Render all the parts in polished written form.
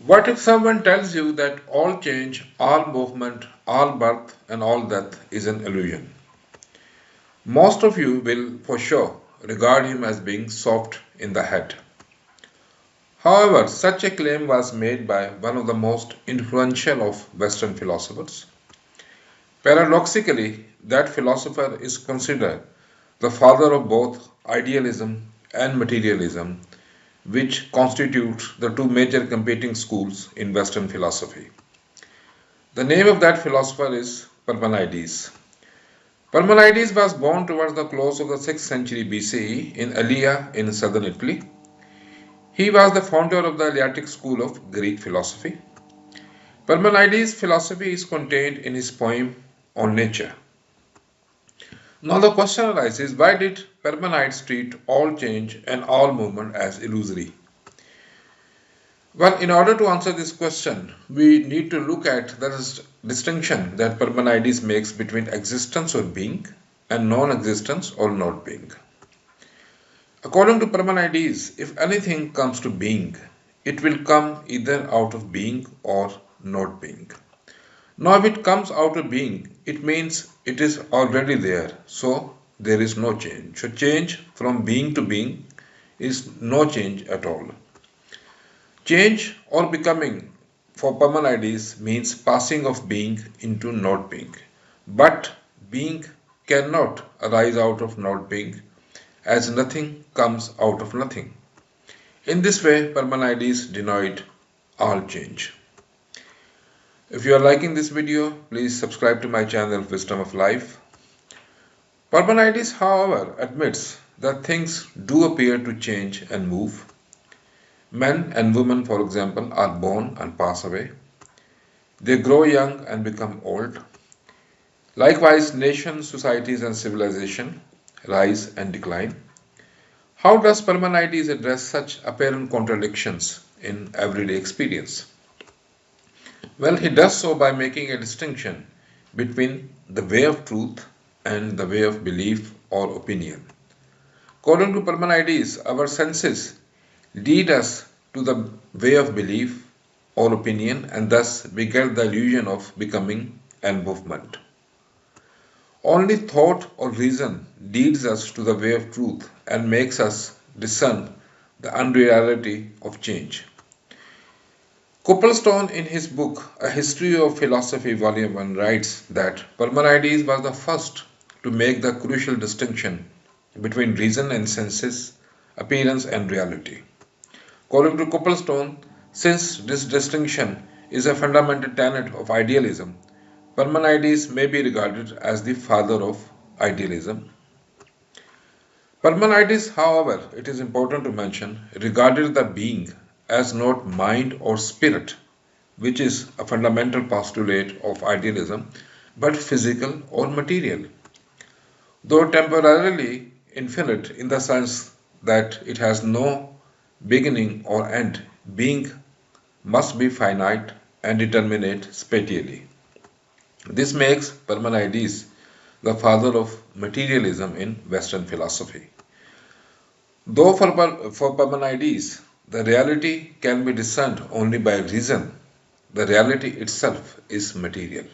What if someone tells you that all change, all movement, all birth, and all death is an illusion? Most of you will, for sure, regard him as being soft in the head. However, such a claim was made by one of the most influential of Western philosophers. Paradoxically, that philosopher is considered the father of both idealism and materialism, which constitute the two major competing schools in Western philosophy. The name of that philosopher is Parmenides. Parmenides was born towards the close of the 6th century BCE in Elea in southern Italy. He was the founder of the Eleatic school of Greek philosophy. Parmenides' philosophy is contained in his poem on nature. Now the question arises, why did Parmenides treat all change and all movement as illusory? Well, in order to answer this question, we need to look at the distinction that Parmenides makes between existence or being and non-existence or not being. According to Parmenides, if anything comes to being, it will come either out of being or not being. Now, if it comes out of being, it means it is already there, so there is no change. So, change from being to being is no change at all. Change or becoming for Parmenides means passing of being into not being. But being cannot arise out of not being, as nothing comes out of nothing. In this way, Parmenides denied all change. If you are liking this video, please subscribe to my channel Wisdom of Life. Parmenides, however, admits that things do appear to change and move. Men and women, for example, are born and pass away. They grow young and become old. Likewise, nations, societies, and civilization rise and decline. How does Parmenides address such apparent contradictions in everyday experience? Well, he does so by making a distinction between the way of truth and the way of belief or opinion. According to Parmenides, our senses lead us to the way of belief or opinion, and thus we get the illusion of becoming and movement. Only thought or reason leads us to the way of truth and makes us discern the unreality of change. Copplestone, in his book A History of Philosophy, Volume 1, writes that Parmenides was the first to make the crucial distinction between reason and senses, appearance and reality. According to Copplestone, since this distinction is a fundamental tenet of idealism, Parmenides may be regarded as the father of idealism. Parmenides, however, it is important to mention, regarded the being as not mind or spirit, which is a fundamental postulate of idealism, but physical or material. Though temporarily infinite in the sense that it has no beginning or end, being must be finite and determinate spatially. This makes Parmenides the father of materialism in Western philosophy. Though for Parmenides the reality can be discerned only by reason, the reality itself is material.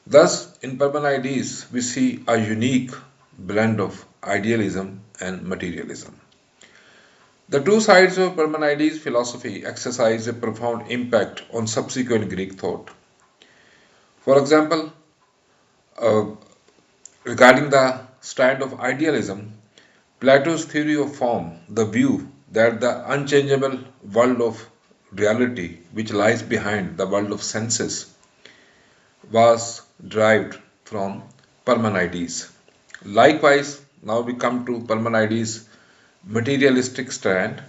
Thus, in Parmenides, we see a unique blend of idealism and materialism. The two sides of Parmenides' philosophy exercise a profound impact on subsequent Greek thought. For example, uh, regarding the stand of idealism, Plato's theory of form, the view that the unchangeable world of reality which lies behind the world of senses was derived from Parmenides. Likewise, now we come to Parmenides' materialistic stand.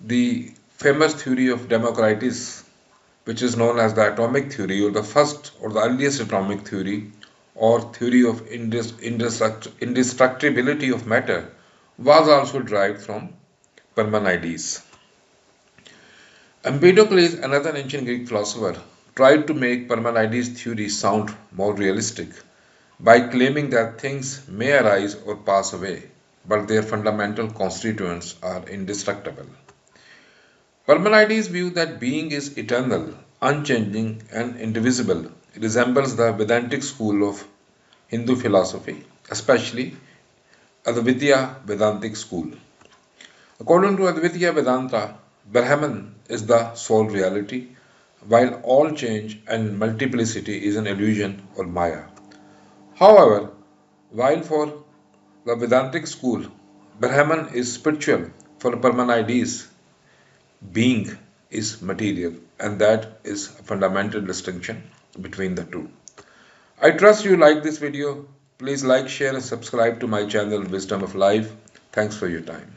The famous theory of Democritus, which is known as the atomic theory or the first or the earliest atomic theory or theory of indestructibility of matter, was also derived from Parmenides. Empedocles, another ancient Greek philosopher, tried to make Parmenides' theory sound more realistic by claiming that things may arise or pass away, but their fundamental constituents are indestructible. Parmenides' view that being is eternal, unchanging, and indivisible resembles the Vedantic school of Hindu philosophy, especially Advaita Vedantic school. According to Advaita Vedanta, Brahman is the sole reality, while all change and multiplicity is an illusion or Maya. However, while for the Vedantic school, Brahman is spiritual, for Parmenides, being is material, and that is a fundamental distinction between the two. I trust you like this video. Please like, share, and subscribe to my channel Wisdom of Life. Thanks for your time.